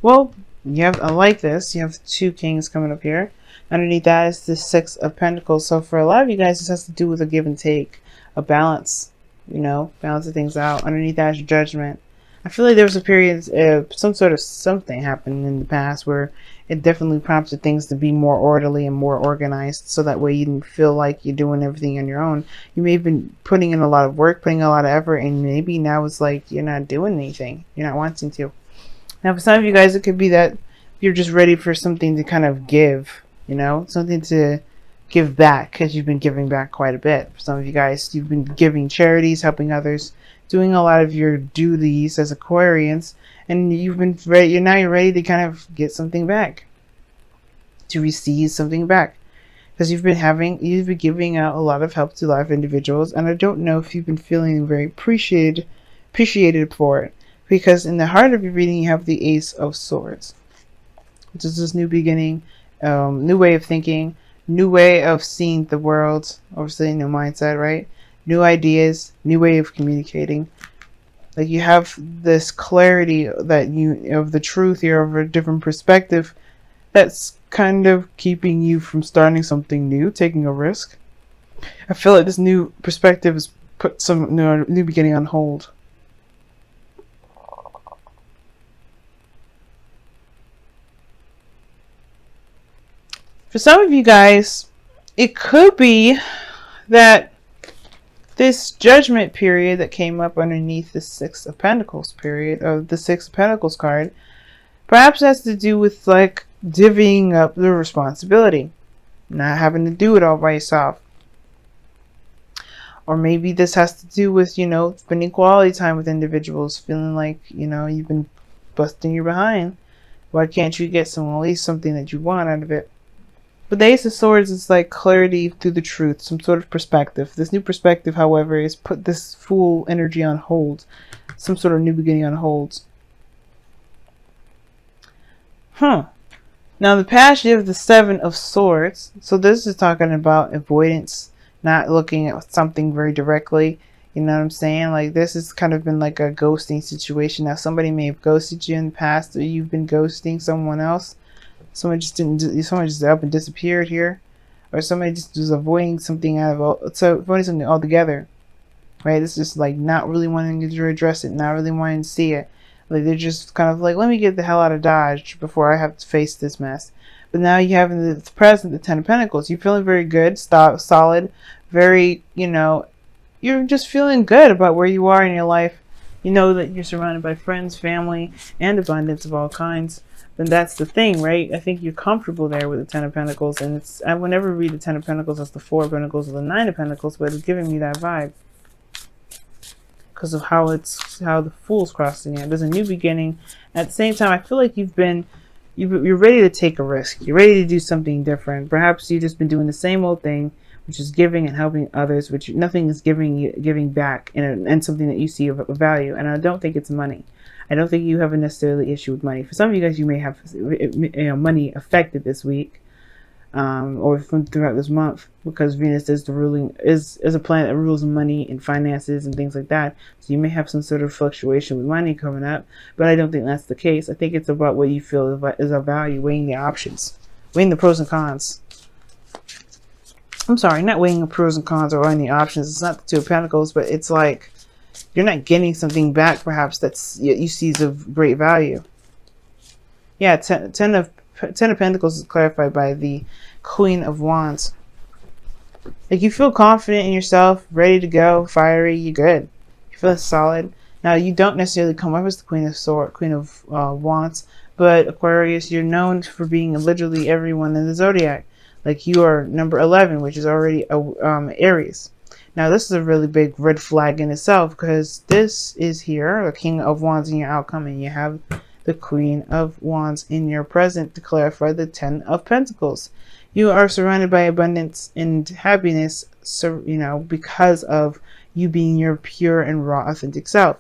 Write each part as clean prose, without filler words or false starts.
Well, you have, I like this. You have two kings coming up here. Underneath that is the Six of Pentacles. So for a lot of you guys, this has to do with a give and take, a balance, you know, balancing things out. Underneath that is Judgment. I feel like there was a period of some sort of something happened in the past where it definitely prompted things to be more orderly and more organized, so that way you didn't feel like you're doing everything on your own. You may have been putting in a lot of work, putting a lot of effort, and maybe now it's like you're not doing anything. You're not wanting to. Now, for some of you guys, it could be that you're just ready for something to kind of give, you know, something to give back, because you've been giving back quite a bit. For some of you guys, you've been giving charities, helping others, doing a lot of your duties as Aquarians, and you've been ready. You're ready to kind of get something back, to receive something back, because you've been giving out a lot of help to a lot of individuals, and I don't know if you've been feeling very appreciated for it. Because in the heart of your reading, you have the Ace of Swords, which is this new beginning, new way of thinking, new way of seeing the world, obviously new mindset, right? New ideas, new way of communicating. Like you have this clarity that of the truth here, of a different perspective, that's kind of keeping you from starting something new, taking a risk. I feel like this new perspective has put some new beginning on hold. For some of you guys, it could be that this Judgment period that came up underneath the Six of Pentacles period, of the Six of Pentacles card, perhaps has to do with like divvying up the responsibility, not having to do it all by yourself. Or maybe this has to do with, you know, spending quality time with individuals, feeling like, you know, you've been busting your behind. Why can't you get at least something that you want out of it? But the Ace of Swords is like clarity through the truth, some sort of perspective. This new perspective, however, is put this full energy on hold. Some sort of new beginning on hold. Now the past, you have the Seven of Swords. So this is talking about avoidance, not looking at something very directly. You know what I'm saying? Like this has kind of been like a ghosting situation. Now somebody may have ghosted you in the past, or you've been ghosting someone else. Someone just up and disappeared here, or somebody just was avoiding something avoiding something altogether, right? It's just like not really wanting to address it, not really wanting to see it. Like they're just kind of like, let me get the hell out of Dodge before I have to face this mess. But now you have in the present the Ten of Pentacles. You're feeling very good, solid, very, you know, you're just feeling good about where you are in your life. You know that you're surrounded by friends, family, and abundance of all kinds. Then that's the thing, right? I think you're comfortable there with the Ten of Pentacles, and I will never read the Ten of Pentacles as the Four of Pentacles or the Nine of Pentacles, but it's giving me that vibe because of how the Fool's crossing it. There's a new beginning. At the same time, I feel like you're ready to take a risk. You're ready to do something different. Perhaps you've just been doing the same old thing, which is giving and helping others, which nothing is giving back, and something that you see of value. And I don't think it's money. I don't think you have a necessarily issue with money. For some of you guys, you may have, you know, money affected this week, or throughout this month, because Venus is a planet that rules money and finances and things like that. So you may have some sort of fluctuation with money coming up, but I don't think that's the case. I think it's about what you feel is of value, weighing the options, weighing the pros and cons. I'm sorry, not weighing the pros and cons or weighing the options. It's not the Two of Pentacles, but it's like you're not getting something back, perhaps, that's you see is of great value. Yeah, Ten of Pentacles is clarified by the Queen of Wands. Like you feel confident in yourself, ready to go, fiery. You're good. You feel solid. Now you don't necessarily come up as the Queen of Wands, but Aquarius, you're known for being literally everyone in the zodiac. Like you are number 11, which is already Aries. Now this is a really big red flag in itself, because this is here, the King of Wands in your outcome, and you have the Queen of Wands in your present to clarify the Ten of Pentacles. You are surrounded by abundance and happiness, so, you know, because of you being your pure and raw authentic self.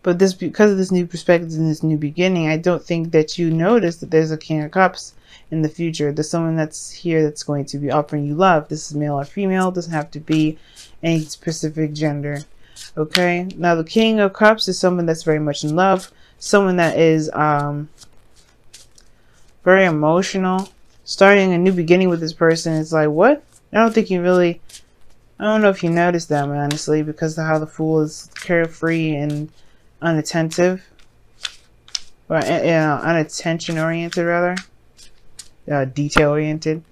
But this, because of this new perspective and this new beginning, I don't think that you notice that there's a King of Cups in the future. There's someone that's here that's going to be offering you love. This is male or female. It doesn't have to be any specific gender. Okay, now the King of Cups is someone that's very much in love, someone that is very emotional. Starting a new beginning with this person is like, what? I don't think you really, I don't know if you noticed that, honestly, because of how the Fool is carefree and unattentive. Or, unattention oriented, rather. Detail oriented.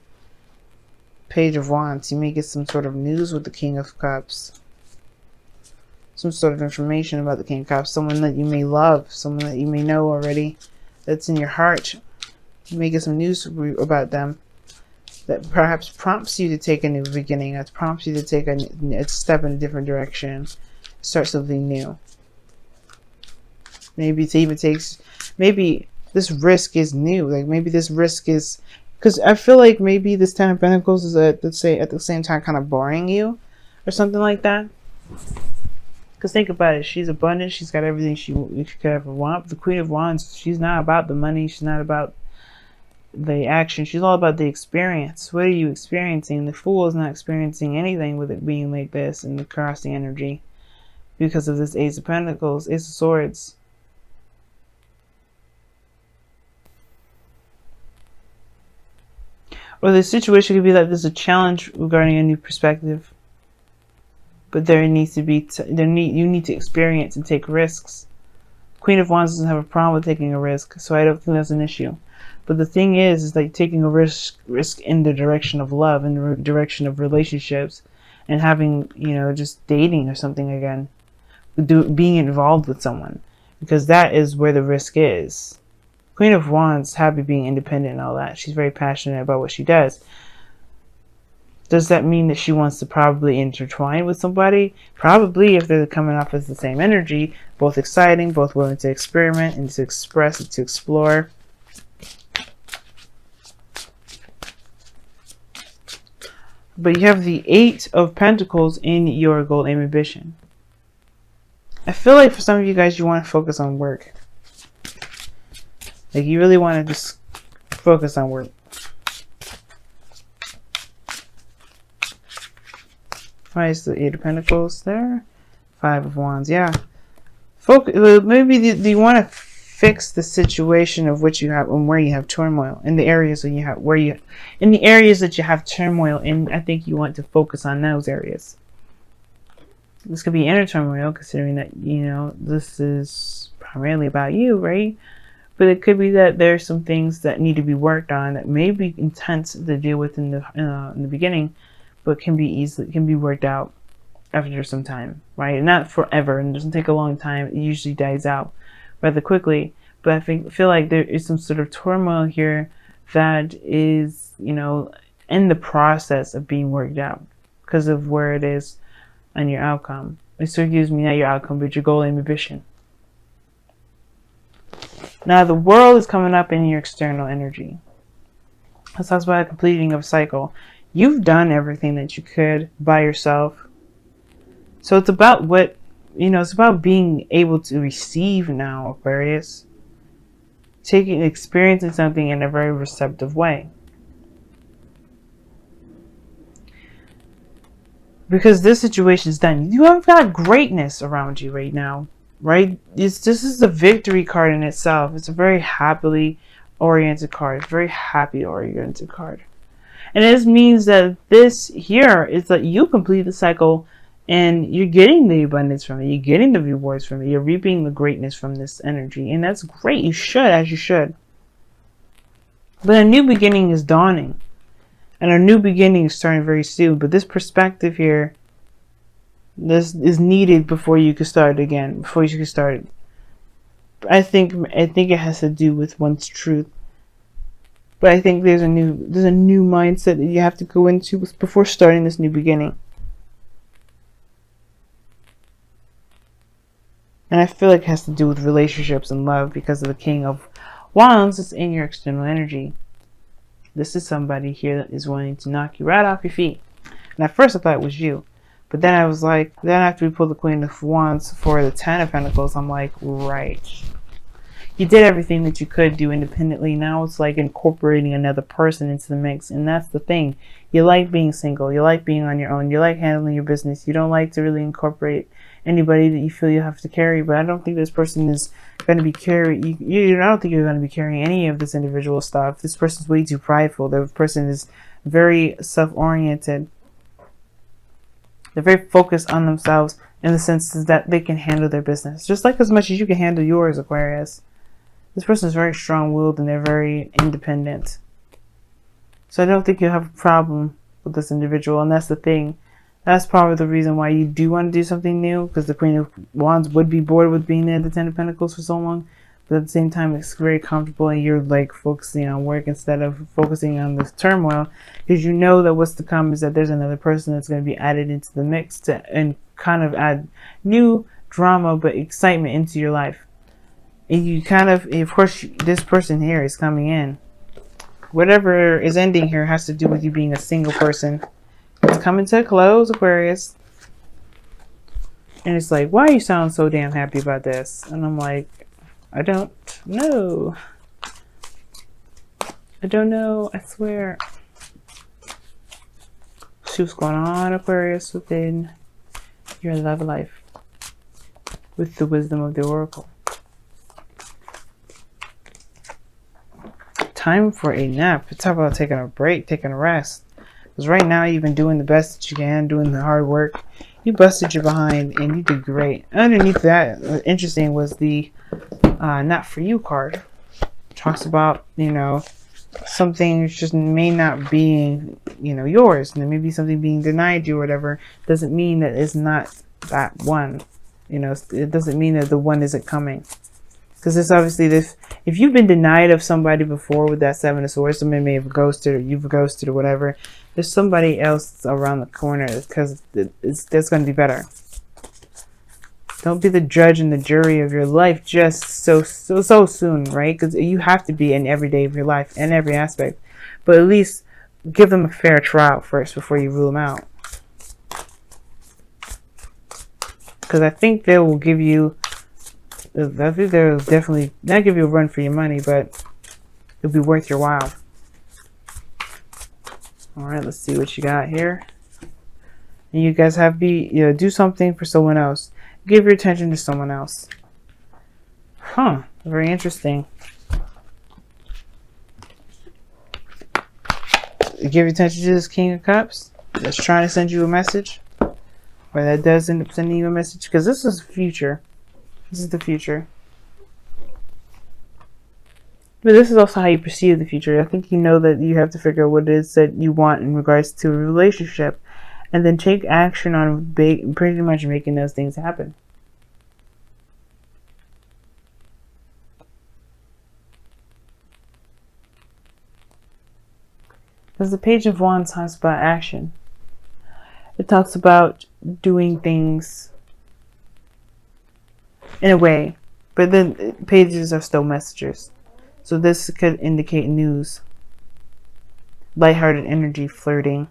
Page of Wands. You may get some sort of news with the King of Cups. Some sort of information about the King of Cups. Someone that you may love. Someone that you may know already. That's in your heart. You may get some news about them that perhaps prompts you to take a new beginning. That prompts you to take a step in a different direction. Start something new. Maybe it even takes... Maybe this risk is new. Like, maybe this risk is... Because I feel like maybe this Ten of Pentacles is, at the same time, kind of boring you. Or something like that. Because think about it. She's abundant. She's got everything she could ever want. But the Queen of Wands, she's not about the money. She's not about the action. She's all about the experience. What are you experiencing? The Fool is not experiencing anything with it being like this in the crossing energy. Because of this Ace of Pentacles. Ace of Swords. Or the situation could be that there's a challenge regarding a new perspective. But there needs to be, you need to experience and take risks. Queen of Wands doesn't have a problem with taking a risk, so I don't think that's an issue. But the thing is like taking a risk in the direction of love, in the direction of relationships, and having, just dating or something again. Being involved with someone. Because that is where the risk is. Queen of Wands, happy being independent and all that. She's very passionate about what she does. Does that mean that she wants to probably intertwine with somebody? Probably, if they're coming off as the same energy. Both exciting, both willing to experiment and to express and to explore. But you have the Eight of Pentacles in your goal aim ambition. I feel like for some of you guys, you want to focus on work. Like, you really want to just focus on work. Why is the Eight of Pentacles there? Five of Wands, yeah. Maybe do you want to fix the situation of which you have and where you have turmoil in the areas that you have in the areas that you have turmoil in. I think you want to focus on those areas. This could be inner turmoil, considering that this is primarily about you, right? But it could be that there's some things that need to be worked on that may be intense to deal with in the beginning, but can be worked out after some time, right? Not forever, and it doesn't take a long time. It usually dies out rather quickly. But I feel like there is some sort of turmoil here that is, in the process of being worked out because of where it is on your outcome. Excuse me, not your outcome, but your goal and ambition. Now, the World is coming up in your external energy. This talks about a completing of a cycle. You've done everything that you could by yourself. So it's about it's about being able to receive now, Aquarius. Experiencing something in a very receptive way. Because this situation is done. You have got greatness around you right now. Right? This is the victory card in itself. It's a very happily oriented card. It's a very happy oriented card. And this means that this here is that you complete the cycle and you're getting the abundance from it. You're getting the rewards from it. You're reaping the greatness from this energy. And that's great. You should, as you should. But a new beginning is dawning. And a new beginning is starting very soon. But this perspective here, this is needed before you can start again. Before you can start. I think it has to do with one's truth. But I think there's a new mindset that you have to go into before starting this new beginning. And I feel like it has to do with relationships and love because of the King of Wands is in your external energy. This is somebody here that is wanting to knock you right off your feet. And at first I thought it was you. But then I was like, then after we pulled the Queen of Wands for the Ten of Pentacles, I'm like, right. You did everything that you could do independently. Now it's like incorporating another person into the mix. And that's the thing. You like being single. You like being on your own. You like handling your business. You don't like to really incorporate anybody that you feel you have to carry. But I don't think this person is going to be I don't think you're going to be carrying any of this individual stuff. This person's way too prideful. The person is very self-oriented. They're very focused on themselves in the sense that they can handle their business just like as much as you can handle yours, Aquarius. This person is very strong-willed and they're very independent. So I don't think you'll have a problem with this individual, and that's the thing. That's probably the reason why you do want to do something new, because the Queen of Wands would be bored with being at the Ten of Pentacles for so long. But at the same time, it's very comfortable and you're like focusing on work instead of focusing on this turmoil, because you know that what's to come is that there's another person that's going to be added into the mix and kind of add new drama but excitement into your life. And you kind of course, this person here is coming in. Whatever is ending here has to do with you being a single person. It's coming to a close, Aquarius. And it's like, why you sound so damn happy about this? And I'm like, I don't know. I don't know, I swear. See what's going on, Aquarius, within your love life with the wisdom of the Oracle. Time for a nap. Talk about taking a break, taking a rest. Because right now you've been doing the best that you can, doing the hard work. You busted your behind and you did great. Underneath that, interesting was the not for you card. Talks about, you know, something just may not be, you know, yours. And there may be something being denied you or whatever. Doesn't mean that it's not that one. You know, it doesn't mean that the one isn't coming. Because it's obviously this, if you've been denied of somebody before with that Seven of Swords, somebody may have ghosted or you've ghosted or whatever, there's somebody else around the corner because that's going to be better. Don't be the judge and the jury of your life just so soon, right? Because you have to be in every day of your life in every aspect. But at least give them a fair trial first before you rule them out. Because I think they will give you, I think they'll definitely not give you a run for your money, but it'll be worth your while. All right, let's see what you got here. And you guys have do something for someone else. Give your attention to someone else. Huh, very interesting. Give your attention to this King of Cups that's trying to send you a message. Or that does end up sending you a message. Because this is the future. This is the future. But this is also how you perceive the future. I think you know that you have to figure out what it is that you want in regards to a relationship. And then take action on pretty much making those things happen. Because the Page of Wands talks about action. It talks about doing things in a way. But then pages are still messengers. So this could indicate news. Lighthearted energy, flirting.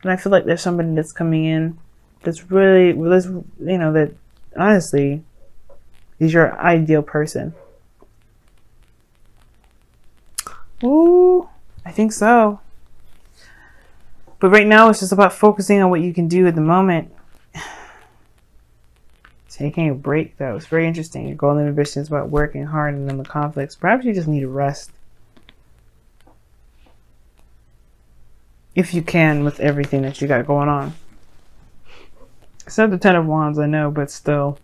And I feel like there's somebody that's coming in that's really, you know, that honestly is your ideal person. Ooh, I think so. But right now it's just about focusing on what you can do at the moment. Taking a break, though. It's very interesting. Your golden ambition is about working hard and then the conflicts. Perhaps you just need a rest. If you can, with everything that you got going on. It's not the Ten of Wands, I know, but still.